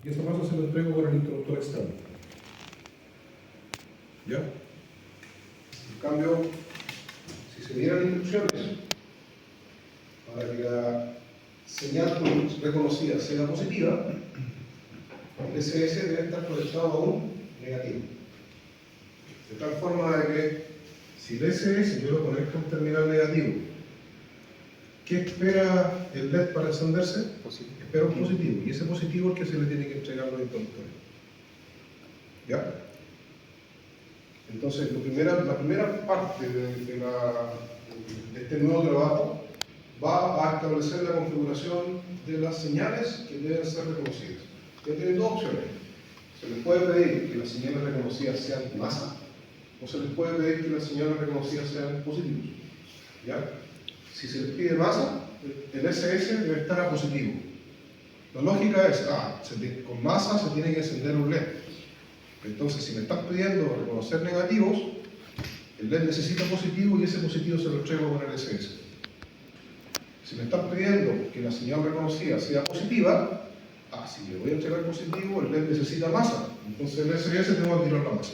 Y esa masa se la entrego por el interruptor externo. ¿Ya? En cambio, si se dieran instrucciones para que la señal reconocida sea positiva, el SS debe estar conectado a un negativo. De tal forma de que si el SS yo lo conecto a un terminal negativo, ¿qué espera el LED para encenderse? Positivo. Espera un positivo, y ese positivo es el que se le tiene que entregar a los interruptores. ¿Ya? Entonces, la primera parte de este nuevo trabajo va a establecer la configuración de las señales que deben ser reconocidas. Ya tienen dos opciones. Se les puede pedir que las señales reconocidas sean masa, o se les puede pedir que las señales reconocidas sean positivos. ¿Ya? Si se les pide masa, el SS debe estar a positivo. La lógica es, con masa se tiene que encender un LED. Entonces, si me estás pidiendo reconocer negativos, el LED necesita positivo y ese positivo se lo entrego con el SS. Si me estás pidiendo que la señal reconocida sea positiva, si le voy a entregar positivo, el LED necesita masa. Entonces el SS tengo que tirar la masa.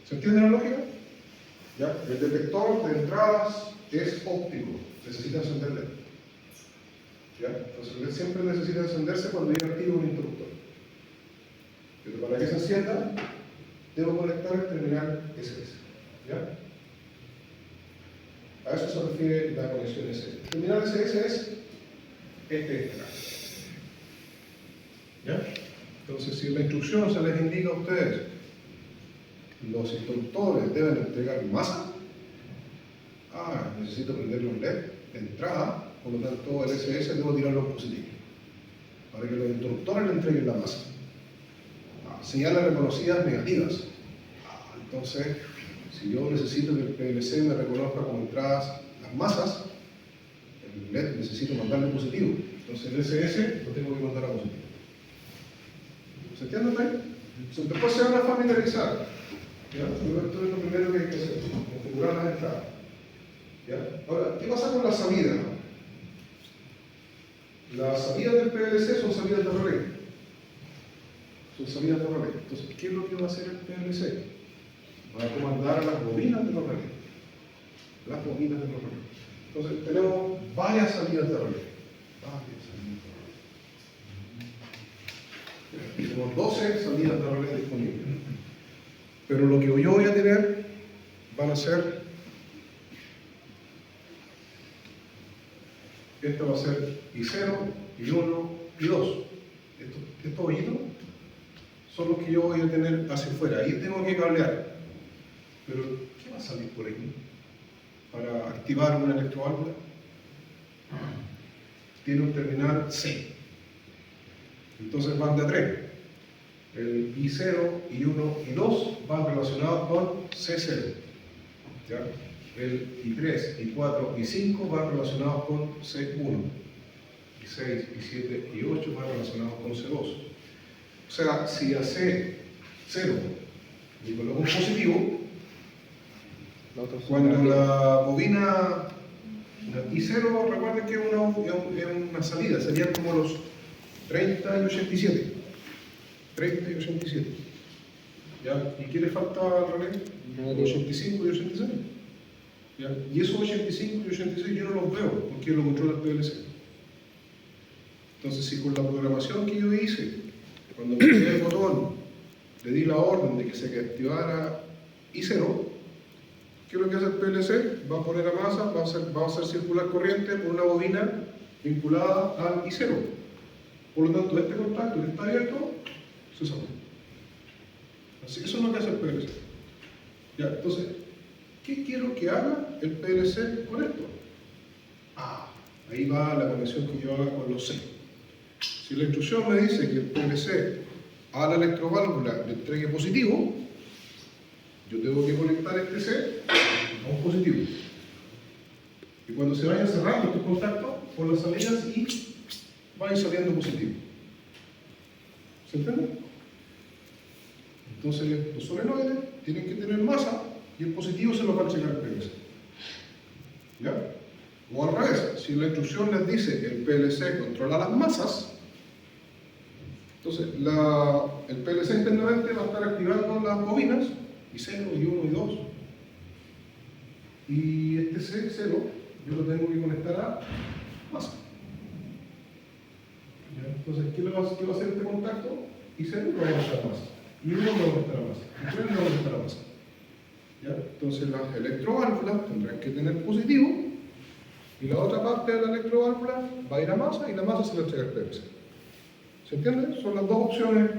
¿Se entiende la lógica? ¿Ya? El detector de entradas es óptico, necesita encender LED. ¿Ya? Entonces el LED siempre necesita encenderse cuando yo activo un interruptor. Pero para que se encienda, debo conectar el terminal SS. ¿Ya? A eso se refiere la conexión SS. El terminal SS es este. ¿Ya? Entonces, si en la instrucción se les indica a ustedes, los interruptores deben entregar masa, necesito prender los LED de entrada, por lo tanto el SS debo tirarlo en positivo, para que los interruptores le entreguen la masa. Señales reconocidas negativas. Entonces, si yo necesito que el PLC me reconozca como entradas las masas, el LED necesito mandarle positivo. Entonces el SS lo tengo que mandar a positivo. ¿Se entiende ahí? Entonces, después se van a familiarizar. ¿Ya? Pero esto es lo primero que hay que hacer, configurar las entradas. ¿Ya? Ahora, ¿qué pasa con la salida? Las salidas del PLC son salidas de relé. Son salidas de relé. Entonces, ¿qué es lo que va a hacer el PLC? Va a comandar a las bobinas de los relés. Las bobinas de los relés. Entonces, tenemos varias salidas de relé. Tenemos 12 salidas de relé disponibles. Pero lo que yo voy a tener van a ser, esta va a ser I0, I1, I2. Estos hoyitos son los que yo voy a tener hacia afuera. Ahí tengo que cablear. Pero, ¿qué va a salir por aquí? Para activar una electroválvula. Tiene un terminal C. Entonces van de a 3. El I0, I1 y 2 van relacionados con C0. ¿Ya? El I3, I4 y 5 van relacionados con C1. I6, I7 y 8 van relacionados con C2. O sea, si a C0 le coloco un positivo, cuando la bobina I0, recuerden que es una salida, serían como los 30 y 87. 30 y 87. ¿Ya? ¿Y qué le falta al relé? 85 y 86. ¿Ya? Y esos 85 y 86 yo no los veo porque lo controla el PLC. Entonces, si con la programación que yo hice, cuando me di el botón, le di la orden de que se activara I0, ¿qué es lo que hace el PLC? Va a poner a masa, va a hacer circular corriente por una bobina vinculada al I0. Por lo tanto, este contacto que está abierto se saca. Así, eso es lo que hace el PLC. Ya, entonces, ¿qué quiero que haga el PLC con esto? Ahí va la conexión que yo haga con los C. Si la instrucción me dice que el PLC a la electroválvula le entregue positivo, yo tengo que conectar este C a un positivo. Y cuando se vayan cerrando estos contactos por las salidas y vayan saliendo positivo. ¿Se entiende? Entonces los solenoides tienen que tener masa y el positivo se lo va a checar el PLC. ¿Ya? O al revés, si la instrucción les dice que el PLC controla las masas, Entonces, el PLC internamente va a estar activando las bobinas, I0, I1 y 2. Y este C0 yo lo tengo que conectar a masa. ¿Ya? Entonces, ¿qué va a hacer este contacto? I0 lo va a conectar a masa. I1 lo va a conectar a masa. I3 lo va a conectar a masa. ¿Ya? Entonces, las electroválvulas tendrán que tener positivo y la otra parte de la electroválvula va a ir a masa y la masa se la entrega al PLC. ¿Se entiende? Son las dos opciones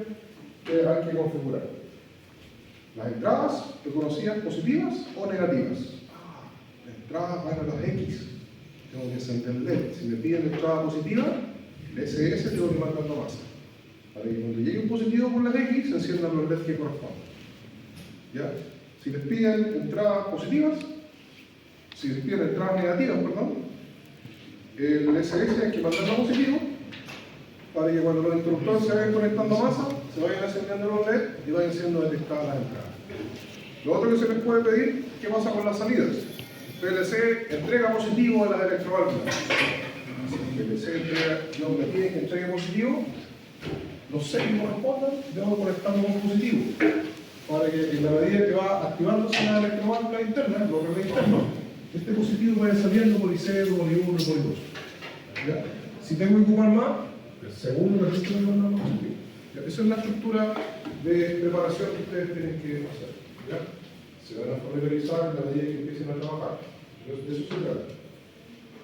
que hay que configurar. Las entradas reconocidas positivas o negativas. Las entradas van a las X. Tengo que encender el LED. Si me piden entrada positiva, el SS tengo que mandarlo a masa. Para que cuando llegue un positivo por las X, se enciendan los LED que corresponden. ¿Ya? Si les piden entradas positivas, si les piden entradas negativas, perdón, el SS hay que mandarlo a positivo para que cuando los interruptores se vayan conectando a masa, se vayan encendiendo los LED y vayan siendo detectadas las entradas. Lo otro que se les puede pedir, ¿qué pasa con las salidas? El PLC entrega positivo a las electroválvulas. Si el PLC no me pide que entregue positivo, los 6 que correspondan, debo conectarlo con positivo. Para que en la medida que va activándose la electroválvula interna, los relés internos, este positivo vaya saliendo por I0, por I1, por I2. ¿Ya? Si tengo que ocupar más, el segundo registro de mandar positivo. ¿Ya? Esa es la estructura de preparación que ustedes tienen que hacer. ¿Ya? Se van a familiarizar en la medida que empiecen a trabajar. De eso se trata.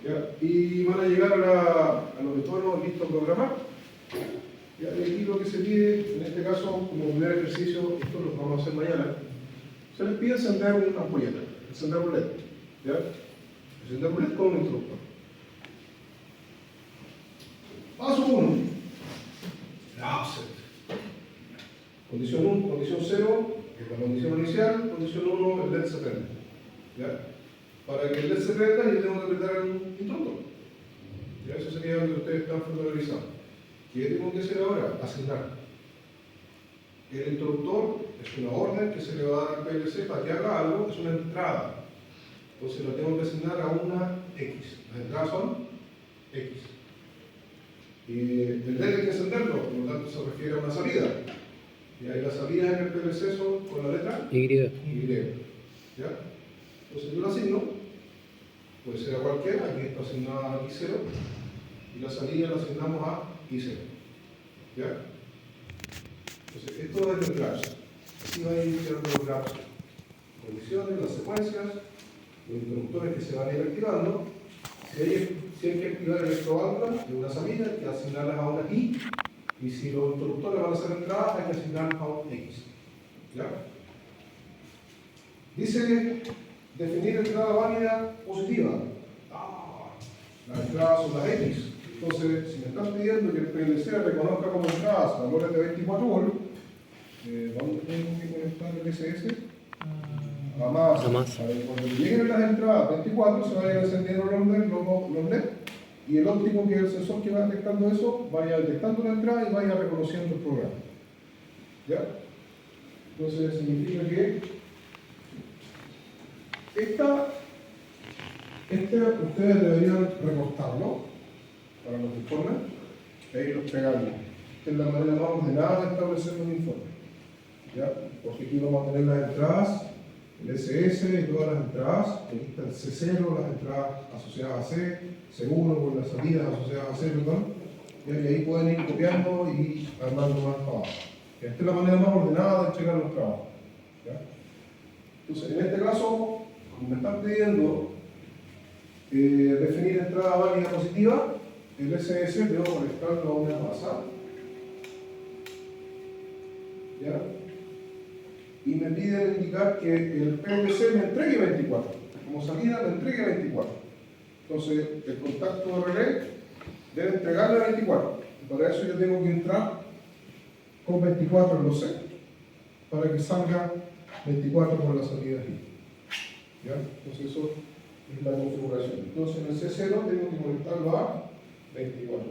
¿Ya? Y van a llegar a los retornos listos a programar. ¿Ya? Y aquí lo que se pide, en este caso, como primer ejercicio, esto lo vamos a hacer mañana, se les pide encender una ampolleta, encender un LED. ¿Ya? Encender un LED con un interruptor. Paso 1. La offset. Condición 1, condición 0, que es la condición inicial. Condición 1, el LED se prende. ¿Ya? Para que el LED se prenda, yo tengo que apretar un interruptor. ¿Ya? Eso sería lo que ustedes están familiarizados. ¿Qué tengo que hacer ahora? Asignar. El interruptor es una orden que se le va a dar al PLC para que haga algo, es una entrada. Entonces lo tengo que asignar a una X. Las entradas son X. Y el LED hay que encenderlo, por lo tanto se refiere a una salida. Y ahí las salidas en el PLC son con la letra Y. ¿Ya? Entonces yo lo asigno, puede ser a cualquiera, aquí está asignada a I0, y la salida la asignamos a I0. ¿Ya? Entonces esto va a ir graphs. Así va a ir quedando los graphs. Condiciones, las secuencias, los interruptores que se van a ir activando. Si hay que activar electroválvulas de una salida, hay que asignarlas a una I. Y si los interruptores van a ser entradas, hay que asignarlas a un X. ¿Ya? Dice definir entrada válida positiva. Las entradas son las X. Entonces, si me están pidiendo que el PLC reconozca como entradas valores de 24 volts, ¿dónde tengo que conectar el SS? A masa. Para que cuando lleguen las entradas 24 se vayan encendiendo los LED y el óptimo, que es el sensor que va detectando eso, vaya detectando la entrada y vaya reconociendo el programa. ¿Ya? Entonces significa que ustedes deberían recortarlo para los informes e irlos pegando. Esta es la manera más ordenada de establecer un informe. ¿Ya? Porque aquí vamos a tener las entradas, el SS y todas las entradas. Aquí está el C0, las entradas asociadas a C, C1 con las salidas asociadas a C, perdón. Y ahí pueden ir copiando y armando más para abajo. Esta es la manera más ordenada de entregar los trabajos. ¿Ya? Entonces, en este caso, como me están pidiendo definir entrada válida positiva, el SS debo conectarlo a una masa. ¿Ya? Y me piden indicar que el PLC me entregue 24. Como salida me entregue 24. Entonces, el contacto de relé debe entregarle 24. Y para eso yo tengo que entrar con 24 en los C, para que salga 24 por la salida aquí. ¿Ya? Entonces, eso es la configuración. Entonces, en el C0 tengo que conectarlo a 24.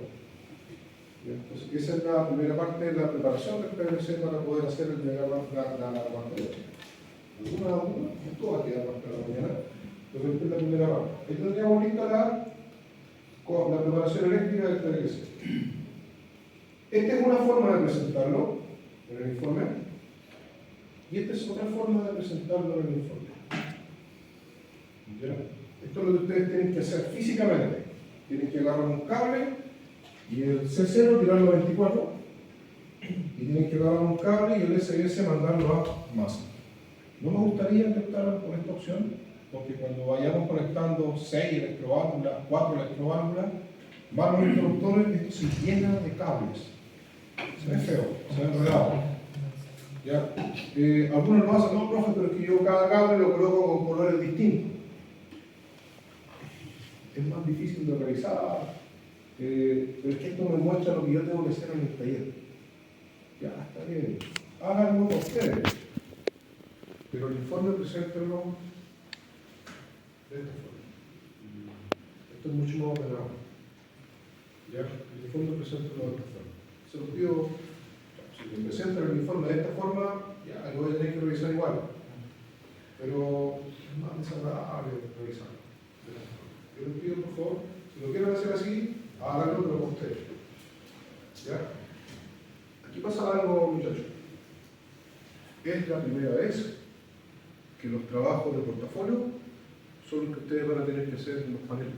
¿Ya? Entonces, esa es la primera parte de la preparación del PLC para poder hacer el diagrama la parte de ¿Alguna duda? Esto va a quedar más para mañana. Entonces, esta es la primera parte. Ahí tendríamos lista la preparación eléctrica del PLC. Esta es una forma de presentarlo en el informe, y esta es otra forma de presentarlo en el informe. ¿Ya? Esto es lo que ustedes tienen que hacer físicamente. Tienen que agarrar un cable y el C0 tirarlo a 24, y tienen que agarrar un cable y el SBS mandarlo a masa. No me gustaría que optaran por esta opción, porque cuando vayamos conectando 6 electroválvulas, 4 electroválvulas, más los interruptores, esto se llena de cables. Se ve feo, se ve enredado. ¿Ya? Algunos lo hacen, no, profe, pero es que yo cada cable lo coloco con colores distintos. Es más difícil de revisar, pero es que esto me muestra lo que yo tengo que hacer en el taller. Ya, está bien. Háganlo ustedes. Pero el informe preséntenlo de esta forma. Esto es mucho más ordenado. ¿Ya? El informe preséntenlo de esta forma. Se los pido, si me presentan el informe de esta forma, ya lo voy a tener que revisar igual. Pero es más desagradable revisarlo. Yo les pido, por favor, si lo quieren hacer así, háganlo, pero con ustedes. ¿Ya? Aquí pasa algo, muchachos. Es la primera vez que los trabajos de portafolio son los que ustedes van a tener que hacer en los paneles.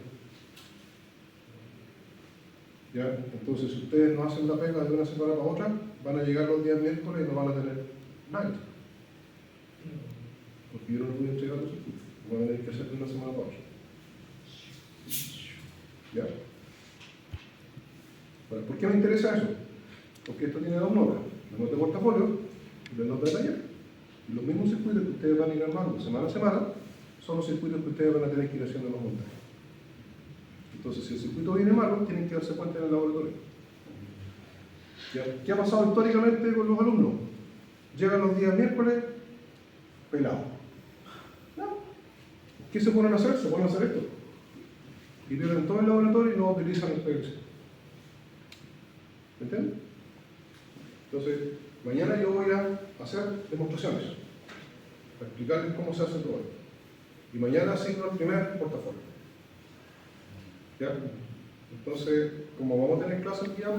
¿Ya? Entonces, si ustedes no hacen la pega de una semana para otra, van a llegar los días miércoles y no van a tener nada. Porque yo no les voy a entregar los circuitos. Lo van a tener que hacer de una semana para otra. ¿Ya? Bueno, ¿por qué me interesa eso? Porque esto tiene dos notas. La nota de portafolio y la nota de taller. Y los mismos circuitos que ustedes van a ir armando semana a semana son los circuitos que ustedes van a tener que ir haciendo los montajes. Entonces, si el circuito viene malo, tienen que darse cuenta en el laboratorio. ¿Ya? ¿Qué ha pasado históricamente con los alumnos? Llegan los días miércoles pelados. ¿No? ¿Qué se ponen a hacer? Se ponen a hacer esto. Y pierden todo el laboratorio y no utilizan el PVC. ¿Me entienden? Entonces, mañana yo voy a hacer demostraciones para explicarles cómo se hace todo esto. Y mañana asigno el primer portafolio. ¿Ya? Entonces, como vamos a tener clase el día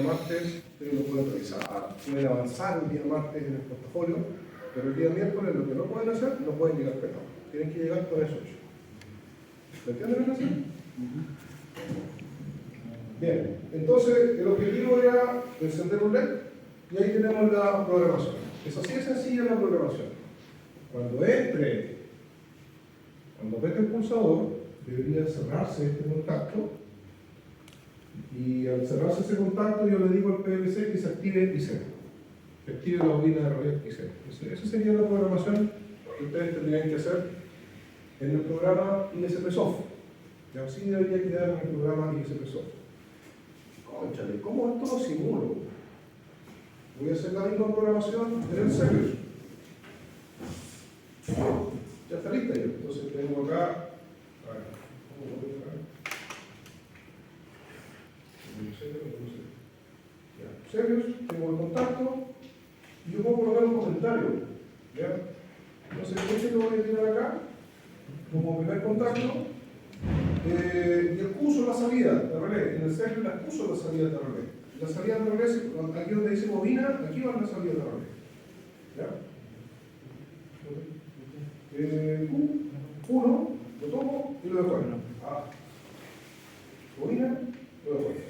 martes ustedes lo pueden revisar, pueden avanzar el día martes en el portafolio, pero el día miércoles lo que no pueden hacer, no pueden llegar pelados. Tienen que llegar con eso hecho. ¿Me entienden la clase? Bien, entonces el objetivo era encender un LED y ahí tenemos la programación. Es así de sencilla la programación. Cuando apriete el pulsador, debería cerrarse este contacto y al cerrarse ese contacto yo le digo al PLC que se active I0, que active la bobina de relé I0. Esa sería la programación que ustedes tendrían que hacer en el programa ISPsoft. Y así debería quedar en el programa ISPsoft. Cónchale, ¿cómo esto lo simulo? Voy a hacer la misma programación en el Celios. Ya está lista ya. Entonces tengo acá. A ver, ¿cómo voy a ver? Celios, tengo el contacto y yo puedo colocar un comentario. ¿Ya? Entonces, este lo voy a tirar acá como primer contacto. Y el uso de la salida de relé. En el Celios la uso de la salida de relé. La salida de relé, aquí donde dice bobina, aquí va la salida de relé. ¿Ya? Q1, lo tomo y lo dejo ahí. Bobina, lo dejo ahí.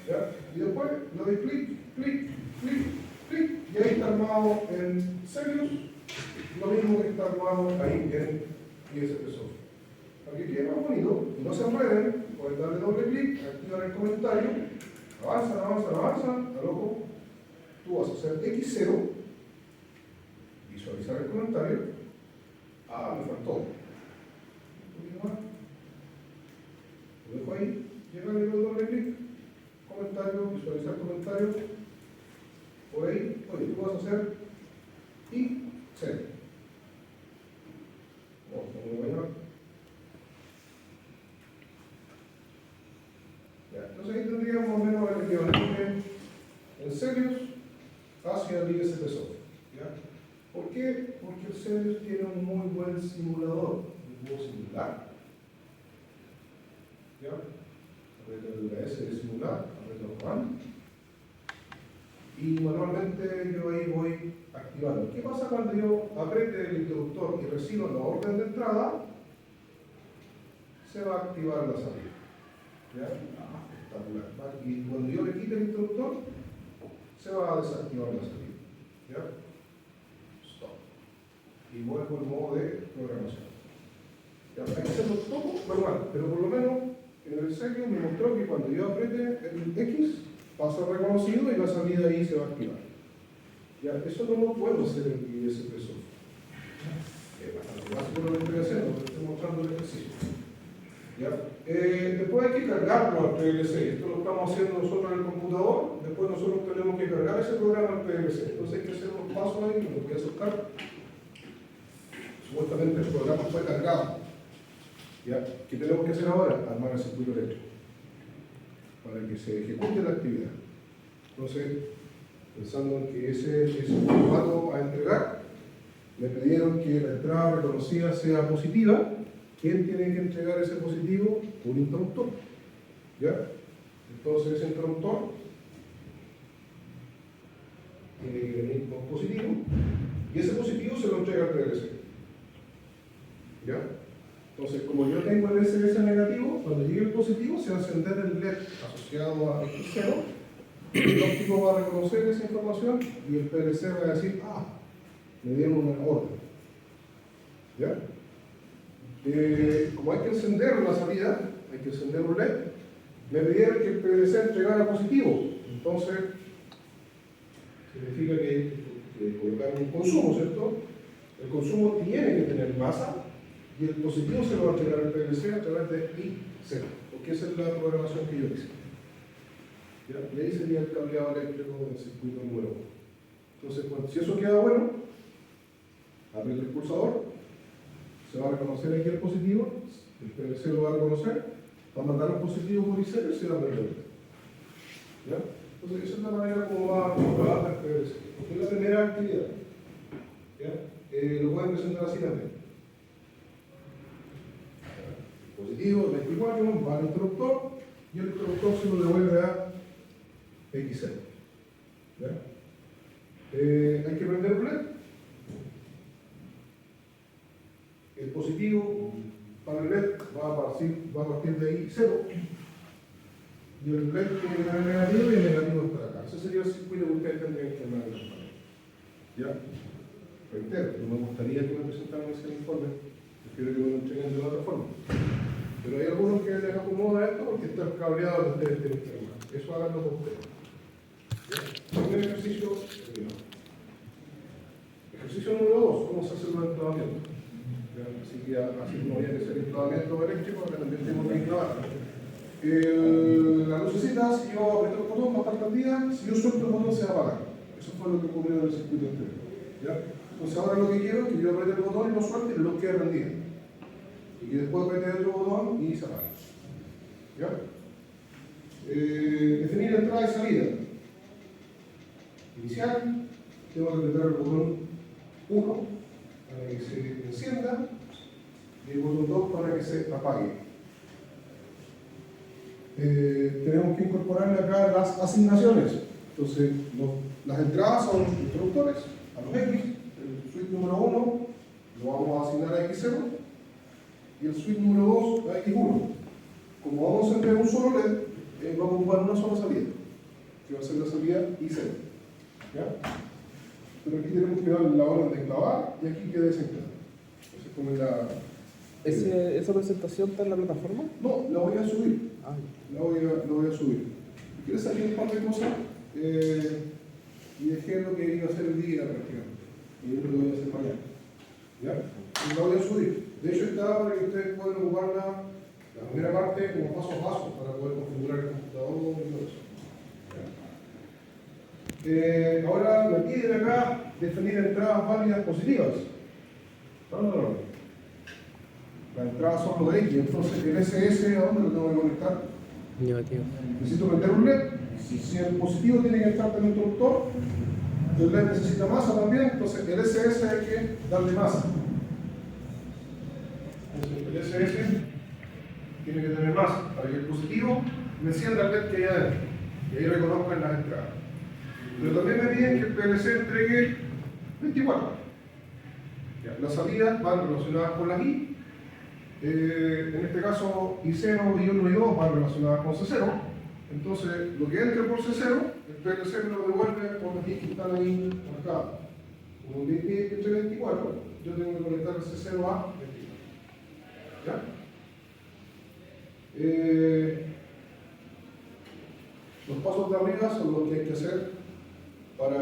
¿Ya? Y después le doy clic, clic, clic, clic, y ahí está armado en Celios, lo mismo que está armado ahí en ISPsoft. Para que quede más bonito y no se enreden, pueden darle doble clic, activar el comentario, avanzan, al ojo, tú vas a hacer X0, visualizar el comentario, me faltó. Un poquito más, lo dejo ahí, llega y le doy doble clic, comentario, visualizar comentario, por ahí, oye, tú vas a hacer Y0. Entonces ahí tendríamos más o menos el equivalente en Celios hacia el ISPsoft. ¿Por qué? Porque el Celios tiene un muy buen simulador, un juego simular. ¿Ya? apriete la S de simular, aprieto normal. Y manualmente yo ahí voy activando. ¿Qué pasa cuando yo apriete el interruptor y recibo la orden de entrada? Se va a activar la salida. ¿Ya? Espectacular. Y cuando yo le quite el interruptor, se va a desactivar la salida. ¿Ya? Stop. Y vuelvo al modo de programación. ¿Ya? Hay que hacerlo todo manual, pero por lo menos en el serio me mostró que cuando yo apriete el X, pasa reconocido y la salida ahí se va a activar. ¿Ya? Eso no lo puedo hacer en ISP software. Es bastante básico lo que estoy haciendo, pero estoy mostrando el ejercicio. ¿Ya? Después hay que cargarlo al PLC. Esto lo estamos haciendo nosotros en el computador. Después nosotros tenemos que cargar ese programa al PLC. Entonces hay que hacer unos pasos ahí, los voy a soltar. Supuestamente el programa fue cargado. ¿Ya? ¿Qué tenemos que hacer ahora? Armar el circuito eléctrico para que se ejecute la actividad. Entonces, pensando en que ese es el formato a entregar, me pidieron que la entrada reconocida sea positiva. ¿Quién tiene que entregar ese positivo? Un interruptor. ¿Ya? Entonces ese interruptor tiene que venir con positivo y ese positivo se lo entrega al PLC. ¿Ya? Entonces, como yo tengo el SS negativo, cuando llegue el positivo se va a encender el LED asociado a X0, el óptico va a reconocer esa información y el PLC va a decir, me dieron una orden. ¿Ya? Como hay que encender la salida, hay que encender un LED, me pidieron que el PLC entregara positivo. Entonces, significa que colocar un consumo, ¿cierto? El consumo tiene que tener masa y el positivo se lo va a entregar al PLC a través de I0, porque esa es la programación que yo hice. ¿Ya? Y ahí sería el cableado eléctrico del circuito número 1. Entonces, si eso queda bueno, apriete el pulsador. Se va a reconocer aquí el positivo, el PLC lo va a reconocer, va a mandar un positivo por I0 y se va a prender. ¿Ya? Entonces, esa es la manera como va a trabajar el PLC. Esta es la primera actividad. ¿Ya? Lo pueden presentar así también. El positivo, el 24, va al interruptor y el interruptor se lo devuelve a X0. ¿Ya? Hay que prender un LED. El positivo para el LED va a partir de ahí 0 y el LED tiene que tener negativo y el negativo está acá. Ese sería el circuito que ustedes tendrían que armar en el panel. ¿Ya? Reitero, no me gustaría que me presentaran ese informe, prefiero que me lo entreguen de otra forma. Pero hay algunos que les acomoda esto porque está cableado que ustedes tienen que armar. Eso háganlo con ustedes. ¿Ya? Primer ejercicio terminado. Ejercicio número 2, ¿cómo se hace el enclavamiento? Así que así como había que hacer enclavamiento eléctrico, acá también tenemos que enclavar. La lucecita, si yo aprieto el botón, va a estar prendida, si yo suelto el botón se va a apagar. Eso fue lo que ocurrió en el circuito anterior. ¿Ya? Entonces ahora lo que quiero es que yo apriete el botón y lo suelte y lo quede prendido. Y que después apriete otro botón y se apague. ¿Ya? Definir entrada y salida. Inicial, tengo que apretar el botón 1 para que se encienda y el botón 2 para que se apague. Tenemos que incorporarle acá las asignaciones. Entonces, las entradas son interruptores a los X, el switch número 1 lo vamos a asignar a X0 y el switch número 2 a X1. Como vamos a encender un solo LED, vamos a ocupar una sola salida, que va a ser la salida I0. ¿Ya? Pero aquí tenemos que dar la orden de enclavar y aquí queda desenclavado. Entonces, como la... ¿Esa presentación está en la plataforma? No, la voy a subir. La voy a subir. ¿Quieres salir un par de cosas? Y dejé lo que iba a hacer el día prácticamente. Y yo lo voy a hacer mañana. ¿Ya? Y la voy a subir. De hecho, está para que ustedes puedan ocupar la primera parte como paso a paso para poder configurar el computador y todo eso. Ahora me piden acá definir entradas válidas positivas. No. Las entradas son los X, entonces el SS, ¿a dónde lo tengo que conectar? Negativo. Necesito prender un LED. Si el positivo tiene que estar en el interruptor, el LED necesita masa también, entonces el SS hay que darle masa. Entonces el SS tiene que tener masa para que el positivo me encienda el LED que hay adentro, y ahí reconozcan las entradas. Pero también me piden que el PLC entregue 24. Ya, las salidas van relacionadas con las I. En este caso, I0, I1 y 2 van relacionadas con C0. Entonces, lo que entre por C0, el PLC me lo devuelve con las I que están ahí marcadas. Como me pide que entre 24, yo tengo que conectar el C0 a 24. ¿Ya? Los pasos de arriba son los que hay que hacer para...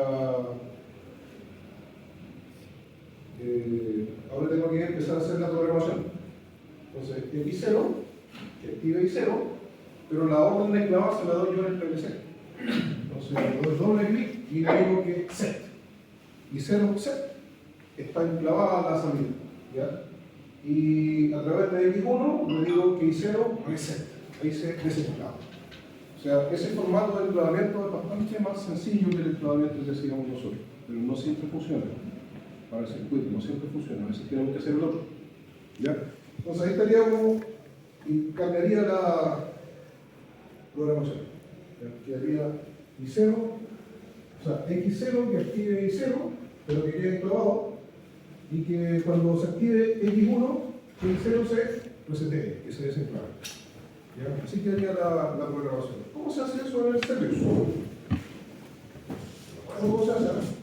ahora tengo que empezar a hacer la programación. Entonces, el I0, que active I0, pero la orden de clavar se la doy yo en el PLC. Entonces, le doy doble clic y le digo que set. I0 set. Está enclavada la salida. ¿Ya? Y a través de X1 le digo que I0 reset. Ahí se desenclava. O sea, ese formato de enclavamiento es bastante más sencillo que el enclavamiento que decíamos nosotros, pero no siempre funciona. Para el circuito no siempre funciona, a veces tenemos que hacer el otro. ¿Ya? Entonces ahí estaríamos y cambiaría la programación. ¿Ya? Quedaría I0, o sea, X0 que active I0, pero que quede enclavado, y que cuando se active X1, que I0 se resetee, que se desenclave. ¿Ya? Así quedaría la programación. ¿Cómo se hace eso en el Celios? ¿Cómo se hace?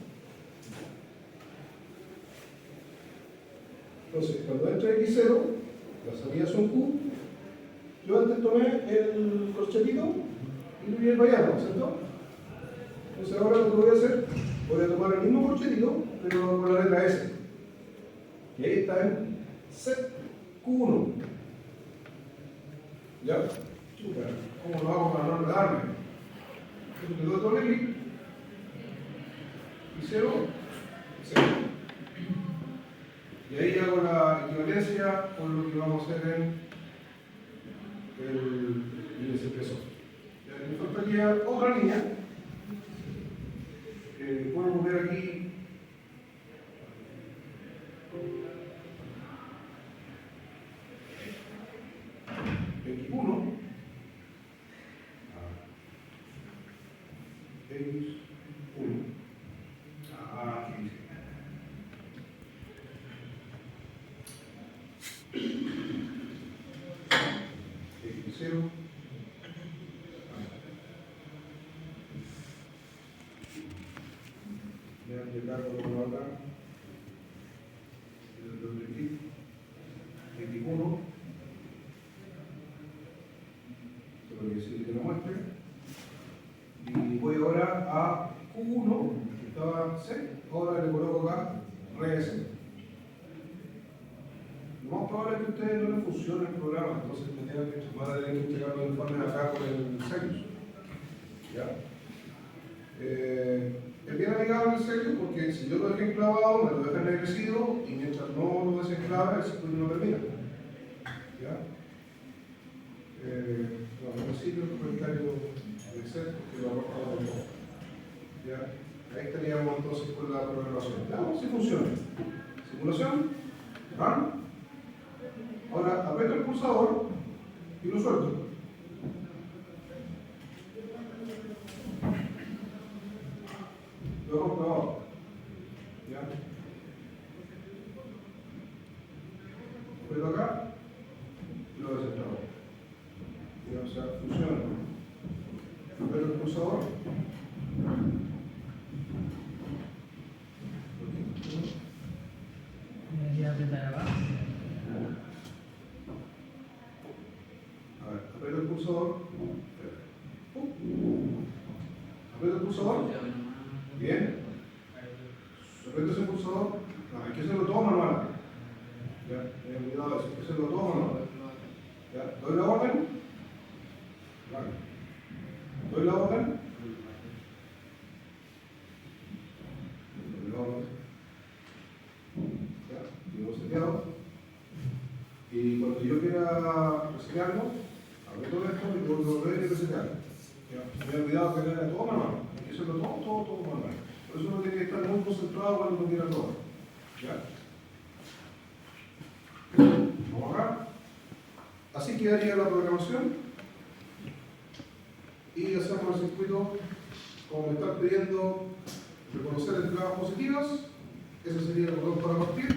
Entonces, cuando entra X0, las salidas son Q. Yo antes tomé el corchetito y tuve el vallado, ¿cierto? Entonces ahora lo que voy a hacer, voy a tomar el mismo corchetito, pero con la letra S. Y ahí está en set Q1. ¿Ya? Super. ¿Cómo lo hago para no enredarme? Le doy doble clic. Y 0. Y ahí hago la equivalencia con lo que vamos a hacer en el expresor. Me faltaría otra línea. Puedo poner aquí X1, X1, aquí. X0. Voy a llegar como acá. El doble clic. X1. Esto lo que decir que lo muestre. Y voy ahora a Q1, que estaba C. Ahora le coloco acá RS. Lo más probable es que a ustedes no les funcione el programa, entonces van a tener que entregar los informes acá con el Celios. ¿Ya? Es bien amigable el Celios porque si yo lo dejé enclavado, me lo dejo ennegrecido y mientras no lo desenclave, el circuito no termina. ¿Ya? No, no sirve el comentario de Excel porque lo ha cortado de todo. ¿Ya? Ahí estaríamos entonces con la programación. Veamos si funciona. Simulación, run. Ahora aprieto el pulsador y lo suelto. Lo rompo abajo. ¿Ya? Aprieto acá y lo desentrabo. ¿Ya? O sea, funciona. Aprieto el pulsador. Aprieto el pulsador. Aprieto el pulsador. Bien. Aprieto ese pulsador. No, hay que hacerlo todo manual. Ya, me he olvidado de eso. Hay que hacerlo todo manual. Ya, doy la orden. Vale. Doy la orden. Doy la orden. Ya, digo seteado. Y cuando yo quiera resetearlo, aprieto esto y puedo volver y resetearlo. Me he olvidado que era todo manual. Hay que hacerlo todo manual. Por eso uno tiene que estar muy concentrado cuando uno quiera todo. ¿Ya? Vamos acá. Así quedaría la programación. y hacemos el circuito como me están pidiendo reconocer entradas positivas. Ese sería el botón para partir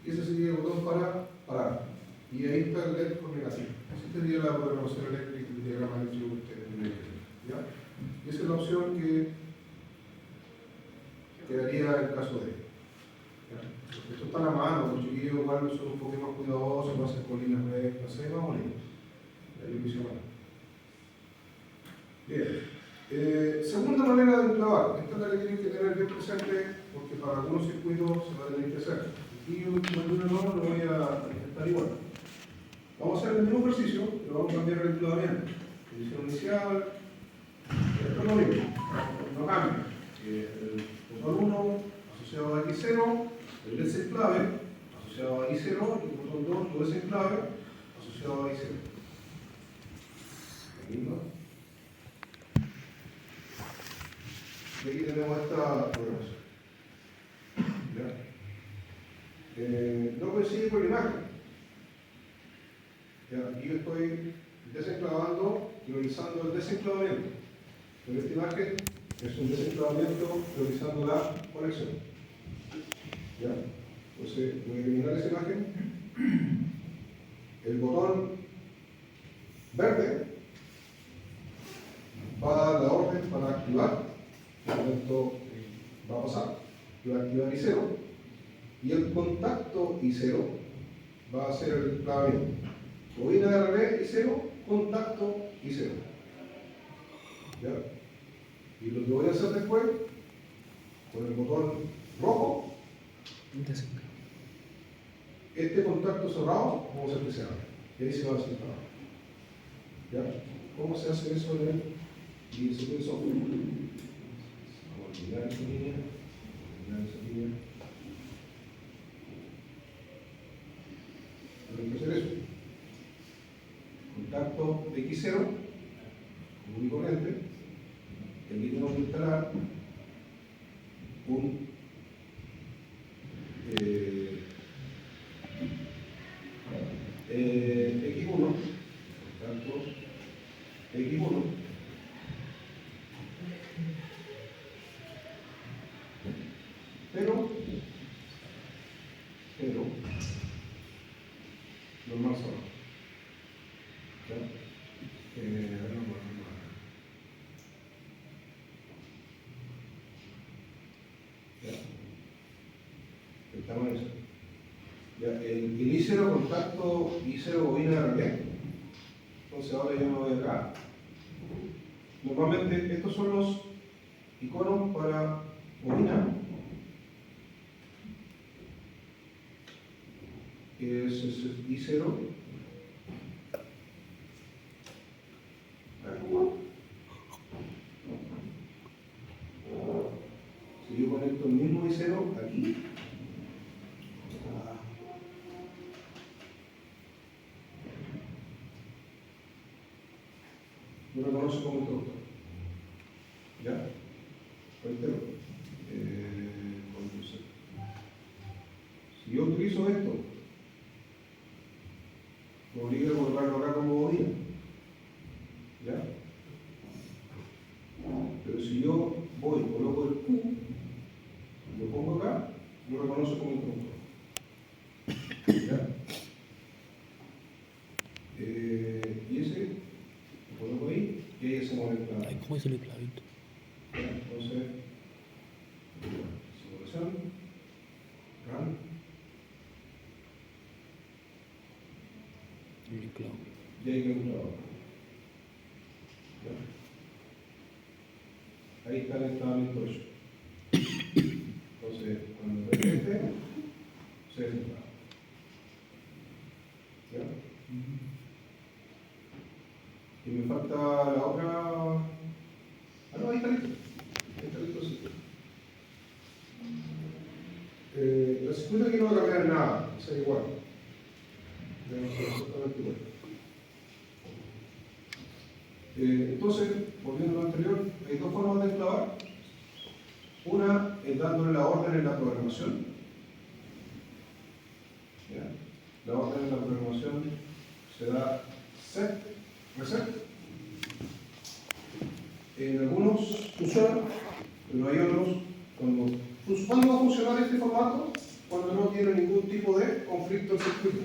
y ese sería el botón para parar. Y ahí está el LED con negativo. Así sería la programación eléctrica y el diagrama eléctrico que ustedes tienen. ¿Ya? Y esa es la opción que quedaría el caso de. ¿Ya? Esto está a la mano, los chiquillos igual son un poco más cuidadosos, no hacen colinas rectas, se ve más bonito. Ahí lo hice mal. Bien. Segunda manera de enclavar, esta es la que tienen que tener bien presente porque para algunos circuitos se va a tener que hacer. Y yo como no lo voy a intentar igual. Vamos a hacer el mismo ejercicio, pero vamos a cambiar el enclavamiento. Condición inicial, esto es lo mismo, no cambia. El botón 1 asociado a X0, el desenclave asociado a I0 y el botón 2 lo desenclave asociado a I0. Aquí no. Y aquí tenemos esta programación. No coincide con la imagen. Aquí yo estoy desenclavando, priorizando el desenclavamiento. Pero esta imagen es un desenclavamiento priorizando la conexión. ¿Ya? Entonces voy a eliminar esa imagen. El botón verde va a dar la orden para activar. Por lo tanto, va a pasar. Yo voy a activar I0 y el contacto I0 va a ser el enclavamiento. Bobina de relé I0, contacto I0. ¿Ya? Y lo que voy a hacer después, con el botón rojo, este contacto cerrado, vamos a hacer que se abra. Y ahí se va a desentrabar. ¿Ya? ¿Cómo se hace eso en el circuito software? Vamos a eliminar esa línea. Tenemos que hacer eso. Contacto X0, común y corriente. Y aquí tenemos que instalar un X1, contacto X1. Pero normal solo. El tamaño es el I0 contacto I0 bobina de relé. Entonces ahora yo me voy acá. Normalmente estos son los iconos para bobina. Que es I0. Si yo conecto el mismo I0 aquí, yo lo conozco como interruptor. ¿Ya? Reitero. Si yo utilizo esto, me obliga a colocarlo acá como bobina. ¿Ya? Pero si yo voy, coloco el Q, lo pongo acá, lo reconozco como interruptor. ¿Ya? Y ese lo coloco ahí y ahí hacemos el clavito. ¿Cómo es el clavito? Entonces, simulación, run. El clavo. Y ahí quedó clavado. Ahí está el enclavamiento hecho. Entonces, cuando detecte, se desenclava. ¿Ya? Y me falta la otra. No, ahí está listo. Ahí está listo, sí. La circuito aquí no va a cambiar nada, va a ser igual. Debe ser exactamente igual. Entonces, volviendo a lo anterior, hay dos formas de enclavar. Una es dándole la orden en la programación. ¿Ya? La orden en la programación se da set, reset. En algunos funciona, pero hay otros ¿cuándo va a funcionar este formato? Cuando no tiene ningún tipo de conflicto en circuito.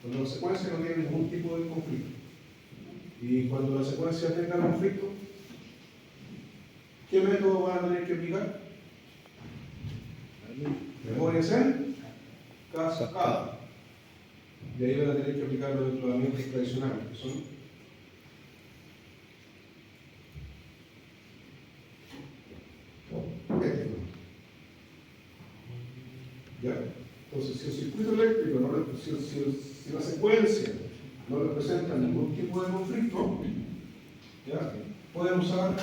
Cuando la secuencia no tiene ningún tipo de conflicto. Y cuando la secuencia tenga conflicto, ¿qué método van a tener que aplicar? Memorias en cascada. Y ahí van a tener que aplicar los desplazamientos tradicionales, que son estos. ¿Ya? Entonces, si el circuito eléctrico, si la secuencia no representa ningún tipo de conflicto, ¿ya? Pueden usar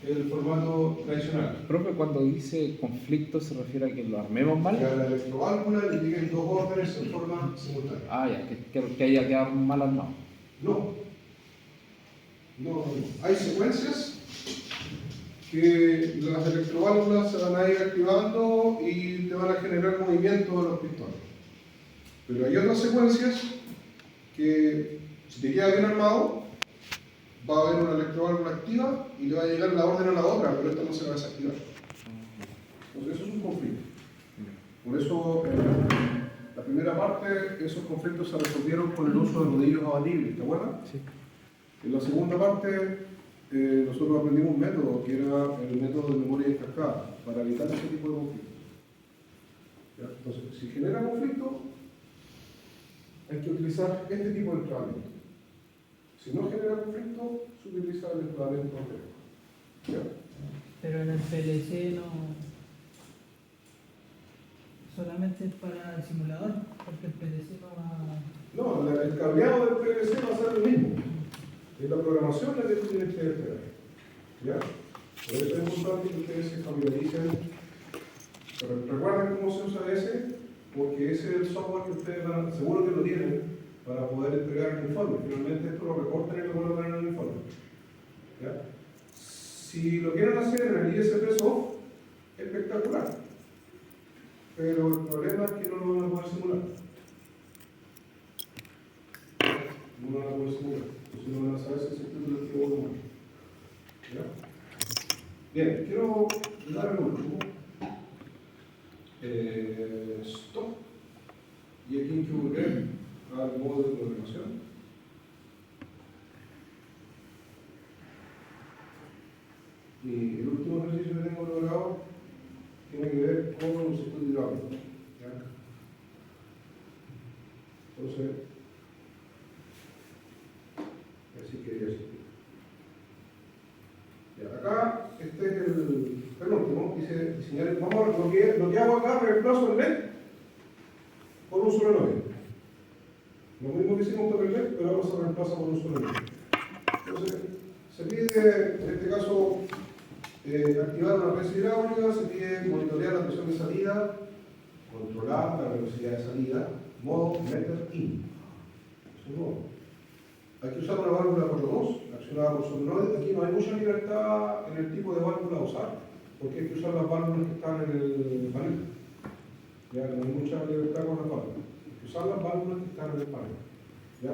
el formato tradicional. Profe, cuando dice conflicto se refiere a que lo armemos mal. Que a la electroválvula le lleguen dos órdenes en forma simultánea. Ah, ya, que haya quedado mal armado. No. No. Hay secuencias que las electroválvulas se van a ir activando y te van a generar movimiento de los pistones. Pero hay otras secuencias que, si te queda bien armado, va a haber una electroválvula activa y le va a llegar la orden a la otra, pero esta no se va a desactivar. Entonces eso es un conflicto. Por eso, en la primera parte, esos conflictos se resolvieron con el uso de rodillos abatibles, ¿te acuerdas? Sí. En la segunda parte, nosotros aprendimos un método, que era el método de memoria en cascada, para evitar ese tipo de conflictos. ¿Ya? Entonces, si genera conflicto, hay que utilizar este tipo de entrenamiento. Si no genera conflicto, se utiliza el entrenamiento anterior. ¿Ya? Pero en el PLC no. Solamente es para el simulador, porque el PLC no va. No, el cableado del PLC va a ser lo mismo. Es la programación la que tú tienes que esperar. ¿Ya? Por eso es importante que ustedes se familiaricen. Pero recuerden cómo se usa ese, porque ese es el software que ustedes van, seguro que lo tienen, para poder entregar el informe. Finalmente esto lo recortan y lo colocan en el informe. ¿Ya? Si lo quieren hacer en el ISP Soft, espectacular. Pero el problema es que no lo van a poder simular. No lo van a poder simular. Entonces no van a saber si el circuito eléctrico o no. ¿Ya? Bien, quiero dar el último. Stop. Y aquí hay que volver al modo de programación. Y el último ejercicio que tengo logrado tiene que ver con un circuito hidráulico. ¿Ya? Entonces, así quería decir. Ya, acá, este es el penúltimo, dice diseñar. Vamos a ver, lo que hago acá, reemplazo el LED por un solenoide. Lo mismo que hicimos con el LED, pero ahora se reemplaza por un solenoide. Entonces, se pide, en este caso, activar una presa hidráulica, se pide monitorear la presión de salida, controlar la velocidad de salida, modo meter in. Eso es modo. Hay que usar una válvula por 2, accionada por solenoide. Aquí no hay mucha libertad en el tipo de válvula a usar, porque hay que usar las válvulas que están en el panel. Ya no hay mucha libertad con las válvulas. Hay que usar las válvulas que están en el panel. ¿Ya?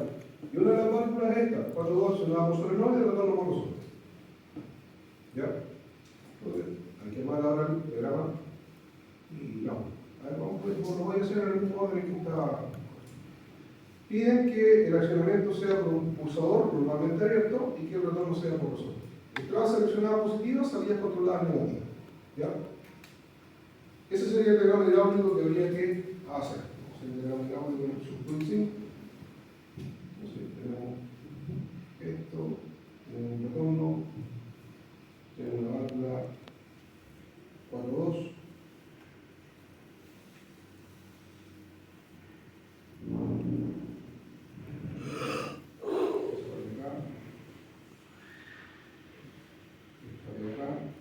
Y una de las válvulas es esta, 4-2 accionada por solenoide y retorno por nosotros. ¿Ya? Entonces, hay que armar ahora el diagrama y vamos. A ver, vamos, pues, lo voy a hacer en el mismo orden que está. Piden que el accionamiento sea por un pulsador normalmente abierto y que el retorno sea por nosotros. Entrada seleccionada positiva, salidas controladas negativas. ¿Ya? Ese sería el diagrama hidráulico que habría que hacer. El diagrama hidráulico en el subpunto. Entonces, tenemos esto, tenemos un retorno, tenemos una válvula 4-2.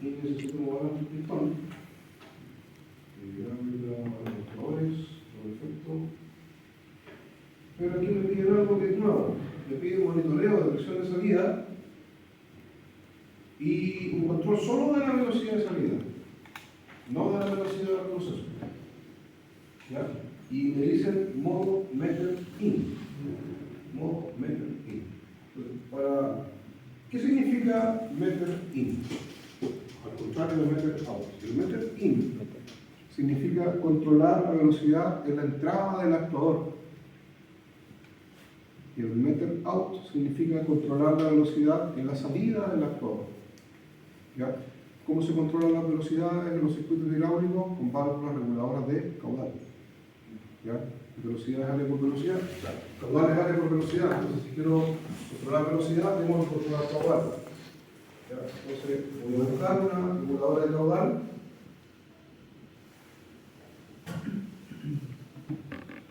Y necesito mover el pistón. Y a los colores, por efecto. Pero aquí me piden algo que es nuevo. Me piden monitoreo de presión de salida y un control solo de la velocidad de salida, no de la velocidad del proceso. ¿Ya? Y me dicen modo meter in. Modo meter in. Entonces, para monitoreo de presión de salida, me piden un control solo de la velocidad de salida, no de la velocidad del proceso. ¿Ya? Y me dicen modo meter in. Modo meter in. Entonces, para monitoreo de presión de salida, me piden un control solo de la velocidad de salida, no de la velocidad del proceso. ¿Ya? Y me dicen modo meter in. ¿Qué significa meter in? Al contrario de meter out. El meter in significa controlar la velocidad en la entrada del actuador. Y el meter out significa controlar la velocidad en la salida del actuador. ¿Ya? ¿Cómo se controlan las velocidades en los circuitos hidráulicos? Con válvulas reguladoras de caudal. ¿Ya? Velocidad es área por velocidad. Caudal es área por velocidad. Entonces, si quiero controlar velocidad, tengo que controlar caudal. ¿Ya? Entonces, voy a buscar una reguladora de caudal.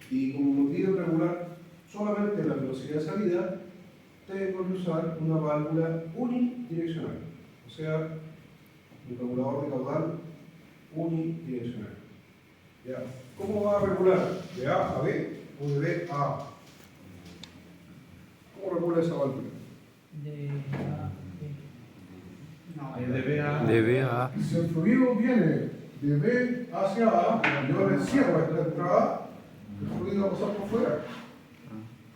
Y como me olvido regular solamente la velocidad de salida, tengo que usar una válvula unidireccional. O sea, un regulador de caudal unidireccional. ¿Ya? ¿Cómo va a regular? ¿De A a B o de B a A? ¿Cómo regula esa válvula? De A, De B a A. Si el fluido viene de B hacia A, yo le cierro esta entrada, el fluido va a pasar por fuera.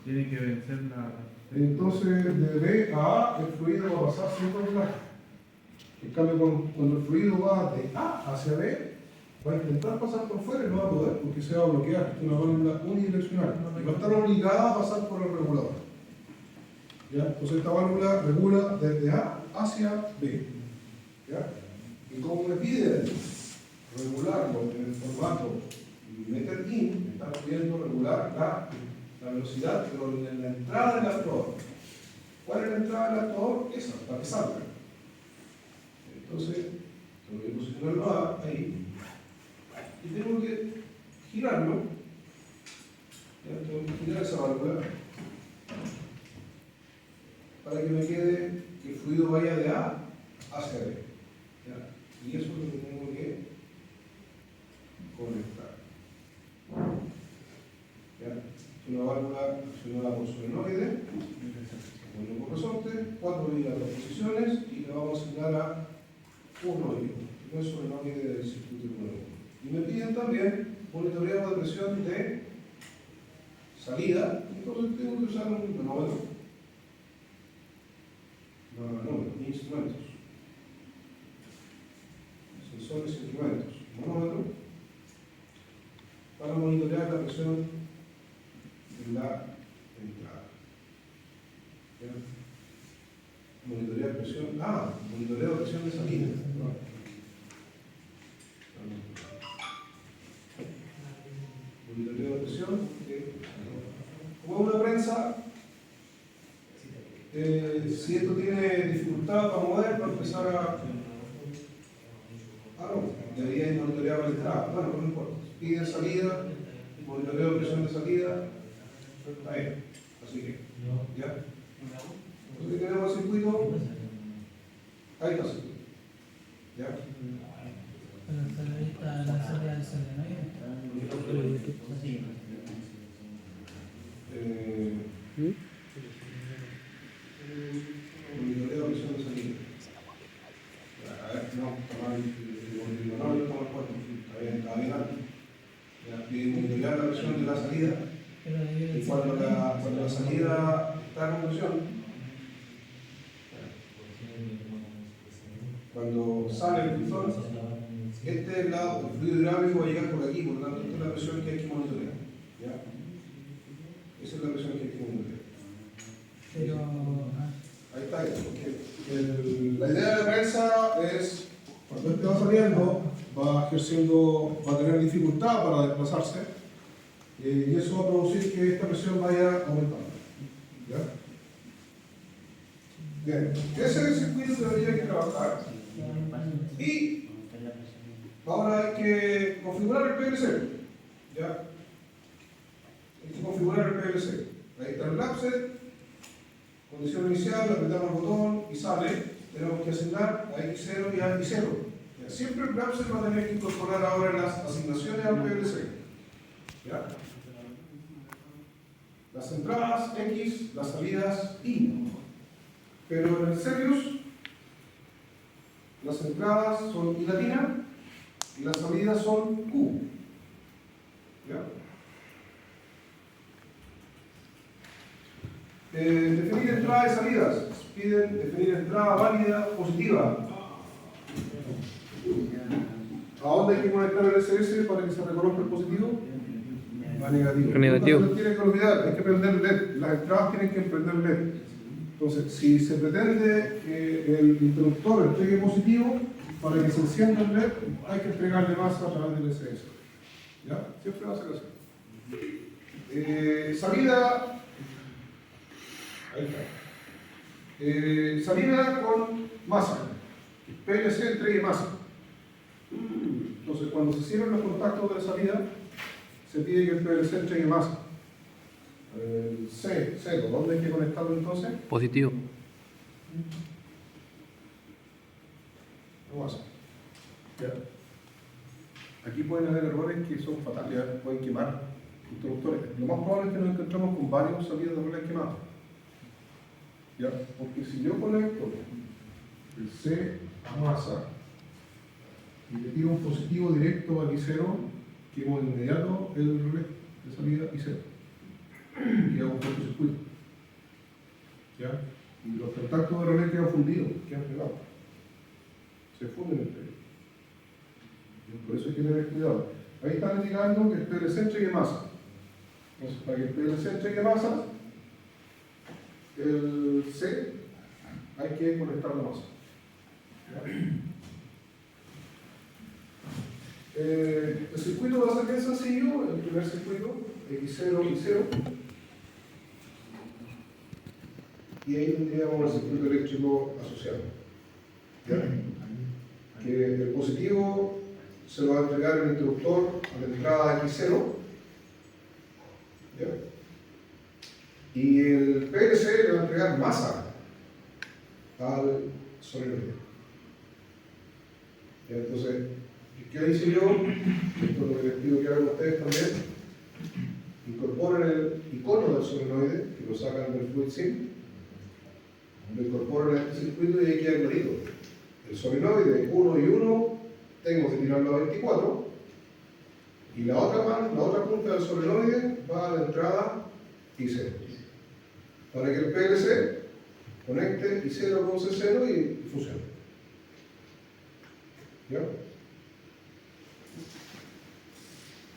Tiene que vencer la. Entonces, de B a A, el fluido va a pasar sin regular. En cambio, cuando el fluido va de A hacia B, va a intentar pasar por fuera y no va a poder porque se va a bloquear. Es una válvula unidireccional. Y va a estar obligada a pasar por el regulador. ¿Ya? Entonces, esta válvula regula desde A hacia B. ¿Ya? Y como me piden regularlo en el formato meter in, me está pidiendo regular la velocidad, pero en la entrada del actuador. ¿Cuál es la entrada del actuador? Esa, para que salga. Entonces, tengo que posicionarlo ahí. Y tengo que girarlo. ¿Ya? Tengo que girar esa válvula para que me quede que el fluido vaya de A hacia B. ¿Ya? Y eso es lo que tengo que conectar. ¿Ya? Es una válvula accionada por solenoide, con un resorte, 4 vigas de posiciones y le vamos a asignar a un hoyo. No es solenoide del circuito número 1. Y me piden también monitoreo de presión de salida, entonces tengo que usar un manómetro. Instrumentos. Sensores e instrumentos. Manómetro. Para monitorear la presión en la entrada. ¿Ya? Monitorear presión. Monitoreo presión de salida. Monitoreo de presión. Como es una prensa, si esto tiene dificultad para mover, para empezar a. No, debería monitorear la entrada. Bueno, no importa. Pide salida, monitoreo de presión de salida. Está bien. Así que, ¿ya? Entonces tenemos el circuito. Ahí está el circuito. ¿Ya? la salida del solenoide. Monitoreo de presión de salida. A ver, no, está mal. No, está bien alto. Monitorear la presión de la salida. Y cuando la salida está con presión, cuando sale el pistón, este lado, el fluido hidráulico va a llegar por aquí, por lo tanto, esta es la presión que hay que monitorear. ¿Ya? Esa es la presión que hay que monitorear. Pero. Ahí está eso, porque la idea de la prensa es, cuando este va saliendo, va a tener dificultad para desplazarse, y eso va a producir que esta presión vaya aumentando. ¿Ya? Bien, ese es el circuito que debería que trabajar. Y ahora hay que configurar el PLC. ¿Ya? Hay que configurar el PLC. Ahí está el lapset. Condición inicial, apretamos el botón y sale. Tenemos que asignar a X0 y a Y0. Siempre el lapset va a tener que incorporar ahora las asignaciones al PLC. ¿Ya? Las entradas X, las salidas Y. Pero en el Serious, las entradas son I latina y las salidas son Q. ¿Ya? Definir entradas y salidas. piden definir entrada válida positiva. ¿A dónde hay que conectar el SS para que se reconozca el positivo? A negativo. A negativo. Nunca se tiene que olvidar, hay que prender LED. Las entradas tienen que prender LED. Entonces, si se pretende que el interruptor entregue positivo, para que se encienda el LED, hay que entregarle masa a través del SS. ¿Ya? Siempre va a ser así. Salida. Ahí está. Salida con masa. PLC entregue masa. Entonces, cuando se cierran los contactos de salida, se pide que el PLC entregue masa. El C, cero. ¿Dónde hay que conectarlo entonces? Positivo. No masa. ¿Ya? Aquí pueden haber errores que son fatales, ¿ya? Pueden quemar interruptores. Lo más probable es que nos encontremos con varios salidas de relé quemados. ¿Ya? Porque si yo conecto el C a masa y le tiro un positivo directo al I0, quemo de inmediato el relé de salida I0 y hago un cortocircuito. ¿Ya? Y los contactos de relé quedan fundidos, quedan pegados. Se funden entre ellos. Por eso hay que tener cuidado. Ahí están indicando que el PLC entregue masa. Entonces, para que el PLC entregue masa, el C hay que conectar la masa. El circuito va a ser bien sencillo. El primer circuito, X0, Y0. Y ahí tendríamos el circuito eléctrico asociado. ¿Ya? Que el positivo se lo va a entregar el interruptor a la entrada X0. ¿Ya? Y el PLC le va a entregar masa al solenoide. ¿Ya? Entonces, ¿qué hice yo? Esto es lo que les pido que hagan ustedes también. Incorporen el icono del solenoide, que lo sacan del fluid sim, lo incorporan a este circuito y ahí queda clarito. El solenoide 1 y 1 tengo que tirarlo a 24 y la otra punta del solenoide va a la entrada I0 para que el PLC conecte I0 con C0 y funcione. ¿Ya?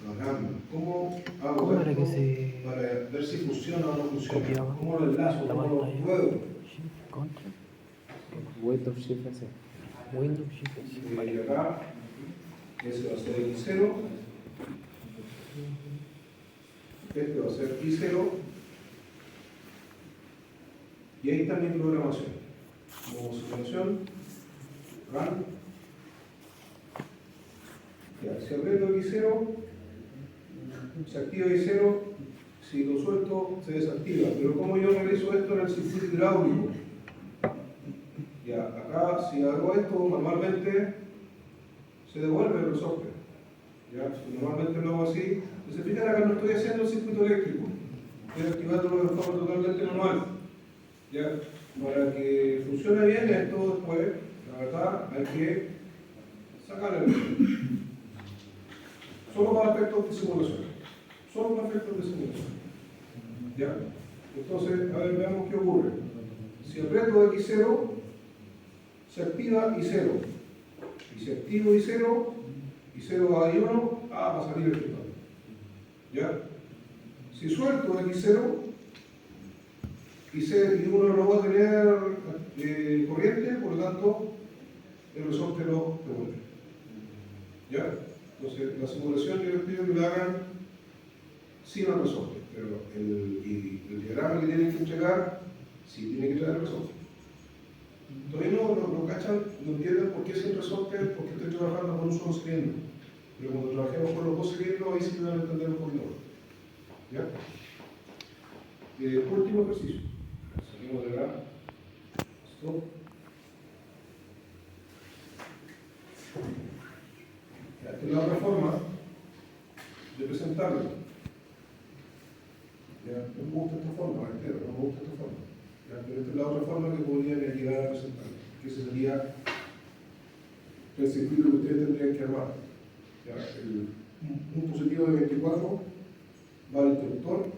Ahora, ¿cómo hago ¿Cómo era esto que se para ver si funciona o no funciona? copiaba? ¿Cómo lo enlazo? La ¿Cómo lo pantalla. puedo? Contra. Windows Shift C. Windows Shift. Y acá, ese va a ser I0, este va a ser I0, y ahí está mi programación. Como simulación, run. Ya, si aprieto I0, se activa I0, si lo suelto, se desactiva. Pero ¿cómo yo realizo esto en el circuito hidráulico? Ya, acá si hago esto manualmente se devuelve el resorte. Ya, si normalmente lo hago así, se fijan acá no estoy haciendo el circuito eléctrico, estoy activándolo de forma totalmente manual. Ya, para que funcione bien esto después, la verdad hay que sacarle el resorte. Solo para efectos de simulación. Solo para efectos de simulación. Ya, entonces, a ver, veamos qué ocurre. Si aprieto X0, se activa I0. Y si activo I0, I0 va a I1, va a salir el total. ¿Ya? Si suelto X0, I1 no va a tener corriente, por lo tanto, el resorte lo devuelve. ¿Ya? Entonces, la simulación yo les pido que la hagan sin el resorte, pero el diagrama que tienen que entregar, sí tiene que traer el resorte. Todavía no cachan, no entienden por qué sin resorte, porque estoy trabajando con un solo cilindro. Pero cuando trabajemos con los dos cilindros, ahí sí me van a entender un poquito más. ¿Ya? Último ejercicio. Salimos de acá. Stop. Esta es la otra forma de presentarlo. ¿Ya? No me gusta esta forma, entero, no me gusta esta forma. ¿Ya? Pero esta es la otra forma que podría llegar a presentar, que ese sería el circuito que ustedes tendrían que armar. ¿Ya? Un positivo de 24 va al interruptor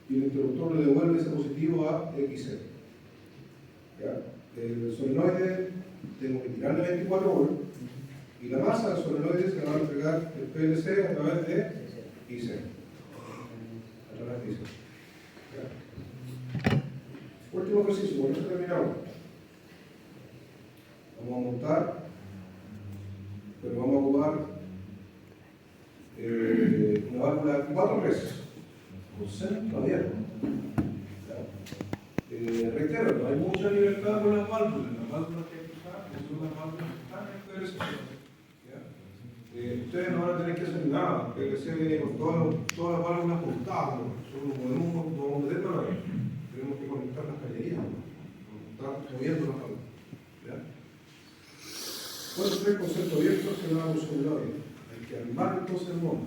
y el interruptor le devuelve ese positivo a X0. ¿Ya? El solenoide tengo que tirarle 24 volts y la masa del solenoide se va a entregar el PLC a través de IC. A través de IC. ¿Ya? Último ejercicio, con esto terminamos. Vamos a montar, pero vamos a ocupar una válvula de 4 veces, con centro abierto. Reitero, no hay mucha libertad con las válvulas. Las válvulas que hay que usar son las válvulas que están en PLC. Ustedes no van a tener que hacer nada. PLC con todas las válvulas juntadas, solo podemos meterlo ahí. Tenemos que conectar las cañerías, estamos moviendo las válvulas. Cuando usted con centro abierto se da un solenoide. Hay que armar entonces el mono.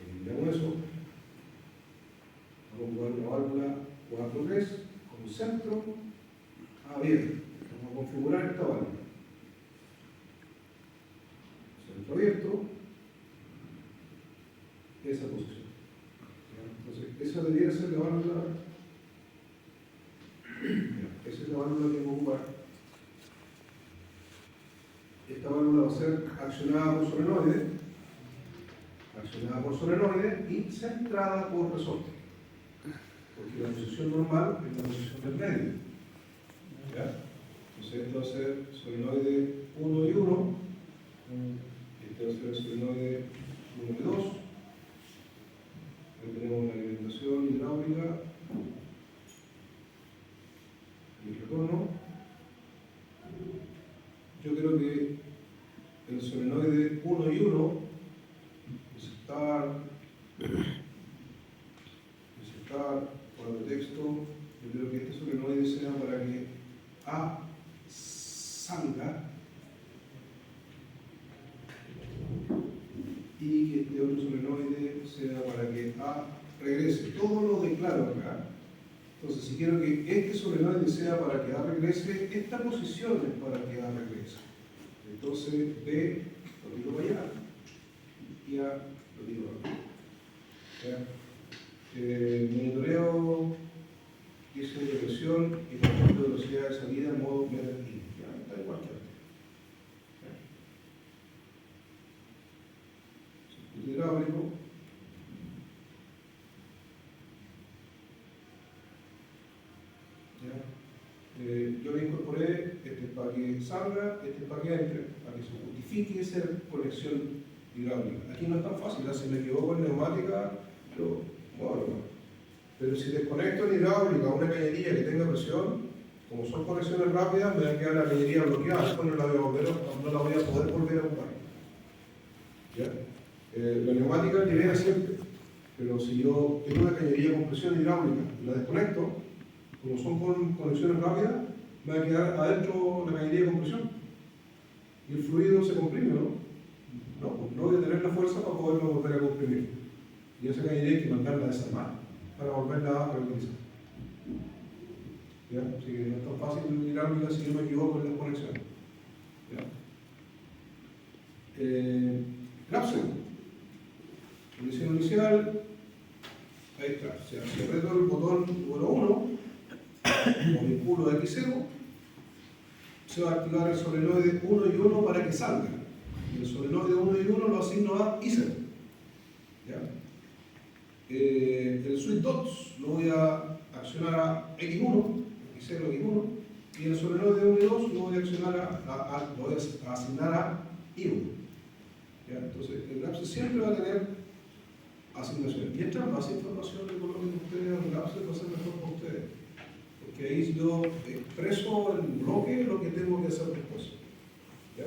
Eliminamos eso. Vamos a ocupar una válvula 4-3 con centro abierto. Vamos a configurar esta válvula. Centro abierto, esa posición. Entonces, esa debería ser la válvula. Esa es la válvula que vamos a ocupar. Esta válvula va a ser accionada por solenoide y centrada por resorte. Porque la posición normal es la posición del medio. ¿Ya? Entonces esto va a ser solenoide 1 y 1. Este va a ser el solenoide 1 y 2. Aquí tenemos la alimentación hidráulica y el retorno. Yo creo que el solenoide 1 y 1 por el texto, yo creo que este solenoide sea para que A salga y que este otro solenoide sea para que A regrese. Todo lo declaro acá. Entonces, si quiero que este solenoide sea para que A regrese, esta posición es para que A regrese. Entonces, B lo tiro para allá y A lo tiro para acá. Monitoreo, hice de presión y control de velocidad de salida en modo meter in. Ya, está igual que antes. Circuito hidráulico. Yo le incorporé, este es para que salga, este es para que entre, para que se justifique esa conexión hidráulica. Aquí no es tan fácil, si me equivoco en neumática, pero si desconecto en hidráulica una cañería que tenga presión, como son conexiones rápidas, me va a quedar la cañería bloqueada, después no la voy a poder volver a ocupar. ¿Ya? La neumática libera siempre, pero si yo tengo una cañería con presión hidráulica y la desconecto, como son conexiones rápidas, me va a quedar adentro la cañería de compresión. Y el fluido se comprime, ¿no? No voy a tener la fuerza para poderlo volver a comprimir. Y esa cañería hay que mandarla a desarmar para volverla a reutilizar. ¿Ya? Así que no es tan fácil hidráulica si yo me equivoco en las conexiones. Lapso. Condición inicial. Ahí está. O sea, si aprieto el botón número 1, con el culo de X0, se va a activar el solenoide 1 y 1 para que salga. Y el solenoide 1 y 1 lo asigno a I0. ¿Ya? El switch dots lo voy a accionar a X1, X0, X1, y el solenoide 1 y 2 lo voy a accionar lo voy a asignar a I1. ¿Ya? Entonces, el lapse siempre va a tener asignaciones. Mientras más información le coloquen ustedes al lapse, va a ser mejor para ustedes. Porque ahí yo expreso en bloque lo que tengo que hacer después. ¿Ya?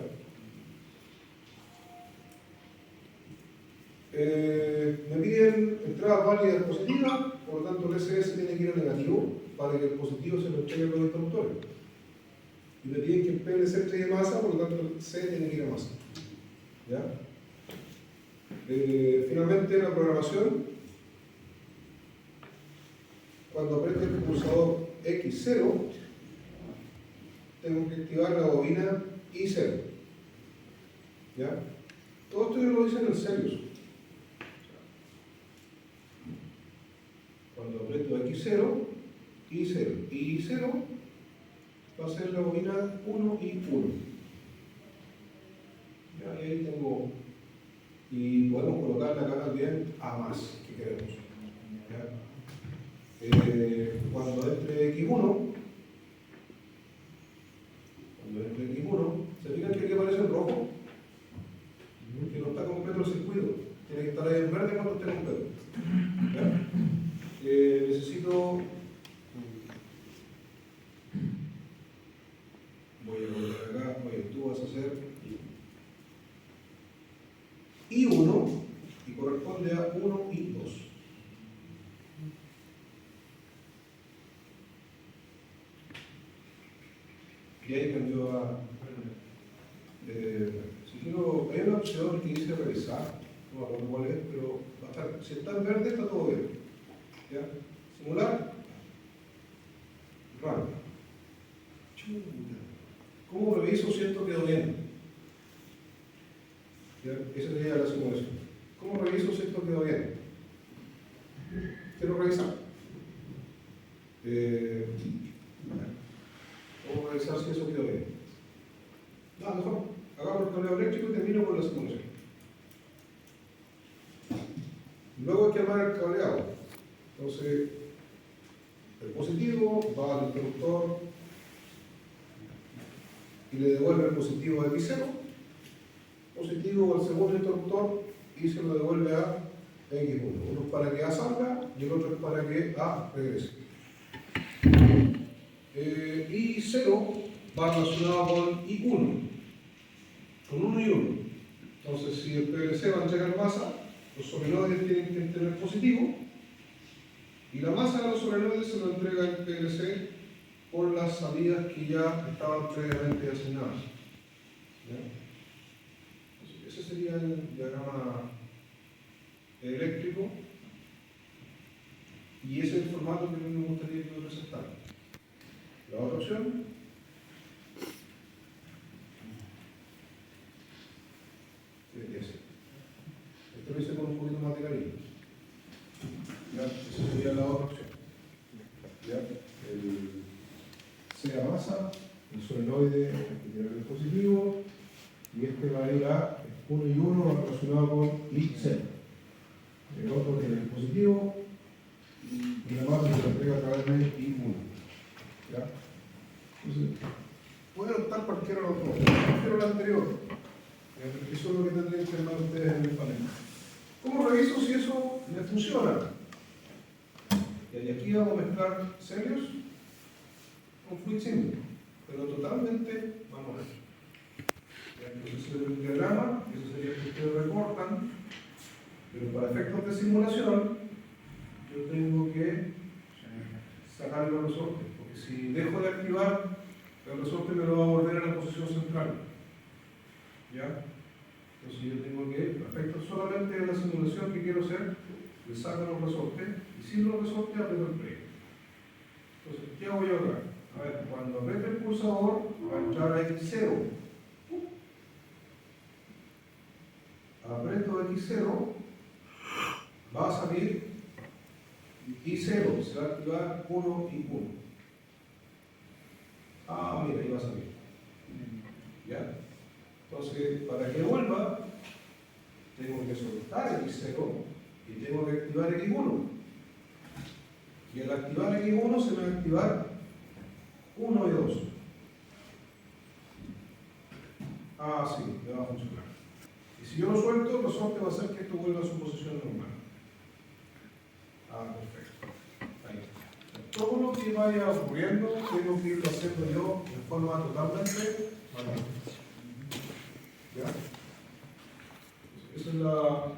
Me piden entradas válidas positivas, por lo tanto el SS tiene que ir a negativo para que el positivo se lo entregue a los interruptores. Y me piden que el PLC entregue masa, por lo tanto el C tiene que ir a masa. ¿Ya? Finalmente la programación, cuando apriete el pulsador X0, tengo que activar la bobina I0. ¿Ya? Todo esto yo lo hice en el Serious. Cuando aprieto X0, y 0. Y 0 va a ser la bobina 1 y 1. Ya, y ahí tengo, y podemos colocarle acá también A más, que queremos. ¿Ya? Cuando entre X1, ¿se fijan que aquí aparece en rojo? Que no está completo el circuito. Tiene que estar ahí en verde cuando esté completo. ¿Ya? Necesito. Voy a colocar acá, oye, tú vas a hacer I1 y corresponde a 1 y 2. Y ahí cambió a. Si quiero, hay una opción que dice revisar, no me acuerdo cuál es, pero va a estar, si está en verde está todo bien. ¿Ya? Simular. Raro. ¿Cómo reviso si esto quedó bien? ¿Ya? Esa sería la simulación. ¿Cómo reviso si esto quedó bien? Quiero revisar. ¿Cómo revisar si eso quedó bien? No, mejor. Hagamos el tablero eléctrico y termino con la simulación. Luego hay que armar el cableado. Entonces, el positivo va al interruptor y le devuelve el positivo a X0, positivo al segundo interruptor y se lo devuelve a X1. Uno es para que A salga y el otro es para que A regrese. Y 0 va relacionado con I1, con 1 y 1. Entonces, si el PLC va a entregar masa, los solenoides tienen que tener positivo y la masa de los solenoides se lo entrega el PLC por las salidas que ya estaban previamente asignadas. ¿Ya? Entonces, ese sería el diagrama eléctrico y ese es el formato que a mí me gustaría que lo presentara. La otra opción es ese. Esto lo hice con un poquito más de cariño. ¿Ya? Esa sería la otra opción. ¿Ya? Sea masa, el solenoide que tiene el positivo, y este va a ir a 1 y 1 relacionado con I0. El otro tiene el positivo y la masa se la entrega a través de I1. ¿Ya? Entonces, pueden optar cualquiera de los dos. Prefiero el anterior. Eso es lo que tendrían que armar ustedes en el panel. ¿Cómo reviso si eso me funciona? Y aquí vamos a mezclar serios con fluid simple, pero totalmente manual. Entonces el diagrama, eso sería el que ustedes recortan, pero para efectos de simulación yo tengo que sacar los resortes, porque si dejo de activar el resorte me lo va a volver a la posición central. ¿Ya? Entonces yo tengo que, para efectos solamente de la simulación que quiero hacer, le saco los resortes y sin los resortes aprieto el play. Entonces, ¿qué hago yo acá? A ver, cuando apriete el pulsador, va a entrar a X0. Aprieto X0, va a salir I0, se va a activar 1 y 1. Ah, mira, ahí va a salir. ¿Ya? Entonces, para que vuelva, tengo que soltar X0 y tengo que activar X1. Y al activar X1 se me va a activar 1 y 2. Ah, sí, me va a funcionar. Y si yo lo suelto, el resorte va a hacer que esto vuelva a su posición normal. Ah, perfecto. Ahí. Todo lo que vaya ocurriendo, tengo que irlo haciendo yo de forma totalmente manual. ¿Ya? Esa es la